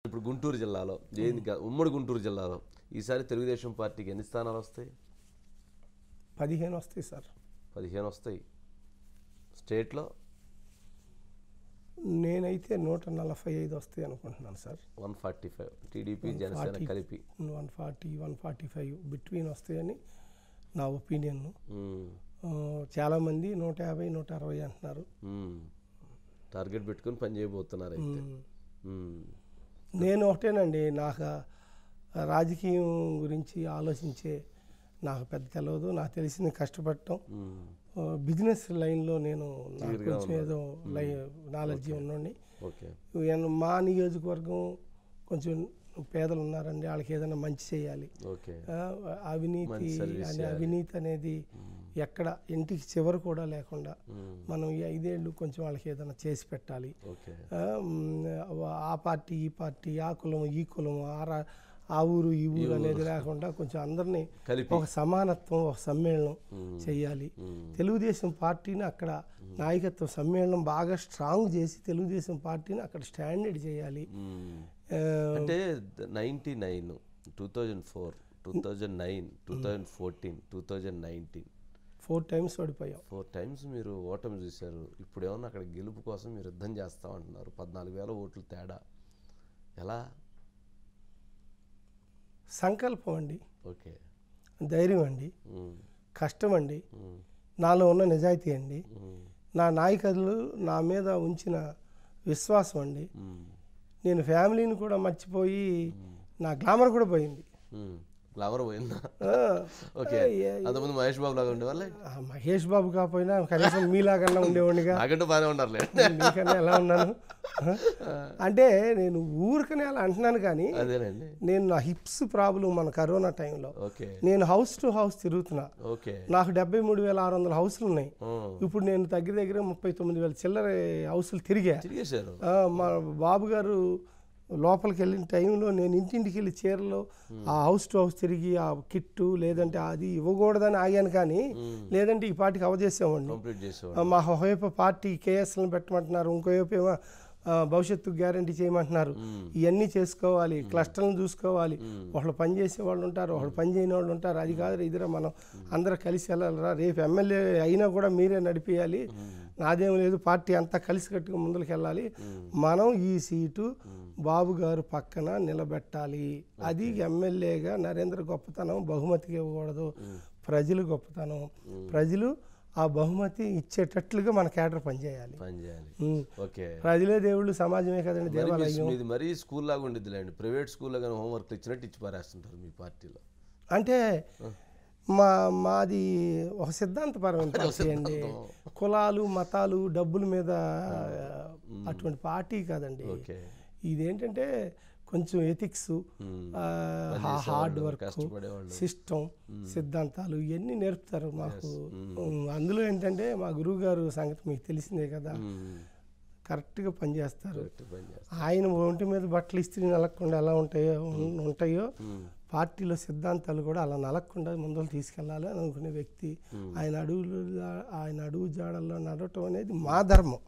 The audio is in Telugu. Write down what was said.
ఇప్పుడు గుంటూరు జిల్లాలో ఉమ్మడి గుంటూరు జిల్లాలో ఈసారి తెలుగుదేశం పార్టీకి ఎన్ని స్థానాలు వస్తాయి? 15 వస్తాయి సార్. 15 వస్తాయి. స్టేట్లో నేనైతే 145 వస్తాయి అనుకుంటున్నాను సార్. 145 టీడీపీ జనసేన కలిపి 140, 145 బిట్వీన్ వస్తాయని నా ఒపీనియన్. చాలామంది 150, 160 అంటున్నారు. టార్గెట్ పెట్టుకుని పని చేయబోతున్నారు అయితే. నేను ఒకటేనండి, నాకు రాజకీయం గురించి ఆలోచించే నాకు పెద్ద తెలియదు. నాకు తెలిసింది కష్టపడటం. బిజినెస్ లైన్లో నేను నాకు కొంచెం ఏదో నాలెడ్జీ ఉన్నోడిని. మా నియోజకవర్గం కొంచెం పేదలు ఉన్నారండి, వాళ్ళకి ఏదైనా మంచి చేయాలి. అవినీతి అనేది ఎక్కడ ఇంటికి చివరి కూడా లేకుండా మనం ఈ 5 ఏళ్ళు కొంచెం వాళ్ళకి ఏదైనా చేసి పెట్టాలి. ఆ పార్టీ ఈ పార్టీ, ఆ కులం ఈ కులం, ఆ ఊరు ఈ ఊరు అనేది లేకుండా కొంచెం అందరినీ ఒక సమానత్వం, ఒక సమ్మేళనం చేయాలి. తెలుగుదేశం పార్టీని అక్కడ నాయకత్వం సమ్మేళనం బాగా స్ట్రాంగ్ చేసి తెలుగుదేశం పార్టీని అక్కడ స్టాండర్డ్ చేయాలి. అంటే 99, 2004, 2009, 2014, 2019 4 times ఓడిపోయాం. 4 times మీరు ఓటమి చూశారు. ఇప్పుడు ఏమన్నా అక్కడ గెలుపు కోసం మీరు యుద్ధం చేస్తామంటున్నారు. 14,000 ఓట్లు తేడా. ఎలా? సంకల్పం అండి, ఓకే, ధైర్యం అండి, కష్టం అండి, నాలో ఉన్న నిజాయితీ అండి, నా నాయకులు నా మీద ఉంచిన విశ్వాసం అండి. నేను ఫ్యామిలీని కూడా మర్చిపోయి నా గ్లామర్ కూడా పోయింది. గ్లామర్ పోయిందా? ఓకే. అంతకుముందు మహేష్ బాబు లాగా ఉండేవాళ్ళే. మహేష్ బాబు కాకపోయినా కనీసం మీలాగన్నా ఉండేవాడిగా. నాకంటే బాగానే ఉండాలి. మీకన్నా ఎలా ఉన్నాను అంటే నేను ఊరికనే అలా అంటున్నాను, కానీ నేను నా హిప్స్ ప్రాబ్లం మన కరోనా టైంలో నేను హౌస్ టు హౌస్ తిరుగుతున్నా. నాకు 73,600 హౌస్లు ఉన్నాయి. ఇప్పుడు నేను దగ్గర 39,000 చిల్లర హౌస్లు తిరిగారు. మా బాబు గారు లోపలికి వెళ్ళిన టైంలో నేను ఇంటింటికి వెళ్ళి చీరలో ఆ హౌస్ టు హౌస్ తిరిగి ఆ కిట్టు లేదంటే అది ఇవ్వకూడదని ఆగాను, కానీ లేదంటే ఈ పార్టీకి అవజేసేవాడిని. మా ఒకవైపు పార్టీ కేఎస్లను పెట్టమంటున్నారు, ఇంకోవైపు ఏమో భవిష్యత్తు గ్యారంటీ చేయమంటున్నారు. ఇవన్నీ చేసుకోవాలి, క్లస్టర్లను చూసుకోవాలి. ఒకళ్ళు పని చేసే వాళ్ళు ఉంటారు, ఒకళ్ళు పని చేయని వాళ్ళు ఉంటారు. అది కాదు ఇదిరా, మనం అందరూ కలిసి వెళ్ళాలరా. రేపు ఎమ్మెల్యే అయినా కూడా మీరే నడిపేయాలి, నాదేం లేదు, పార్టీ అంతా కలిసి కట్టుకుని ముందుకు వెళ్ళాలి. మనం ఈ సీటు బాబు గారు పక్కన నిలబెట్టాలి. అది ఎమ్మెల్యేగా నరేంద్ర గొప్పతనం, బహుమతికి ఇవ్వకూడదు, ప్రజలు గొప్పతనం. ప్రజలు ఆ బహుమతి ఇచ్చేటట్లుగా మన కేడర్ పనిచేయాలి. ప్రజలే దేవుళ్ళు, సమాజమే కదండి దేవాలయం. మరీ స్కూల్ లాగా ఉండేదిలేండి, ప్రైవేట్ స్కూల్లో కానీ హోంవర్క్ ఇచ్చినట్టు ఇచ్చి పారేస్తుంటారు మీ పార్టీలో. అంటే మాది ఒక సిద్ధాంతపరమైన పార్టీ అండి. కులాలు మతాలు డబ్బుల మీద అటువంటి పార్టీ కాదండి. ఇదేంటంటే కొంచెం ఎథిక్స్, హార్డ్ వర్క్, సిస్టమ్, సిద్ధాంతాలు ఇవన్నీ నేర్పుతారు మాకు. అందులో ఏంటంటే మా గురువు గారు సంగతి మీకు తెలిసిందే కదా, కరెక్ట్గా పనిచేస్తారు. ఆయన ఒంటి మీద బట్టలు ఇస్త్రీ నలగకుండా ఎలా ఉంటాయో పార్టీలో సిద్ధాంతాలు కూడా అలా నలగకుండా ముందుకు తీసుకెళ్ళాలి అని అనుకునే వ్యక్తి. ఆయన అడుగు జాడల్లో నడవటం అనేది మా ధర్మం.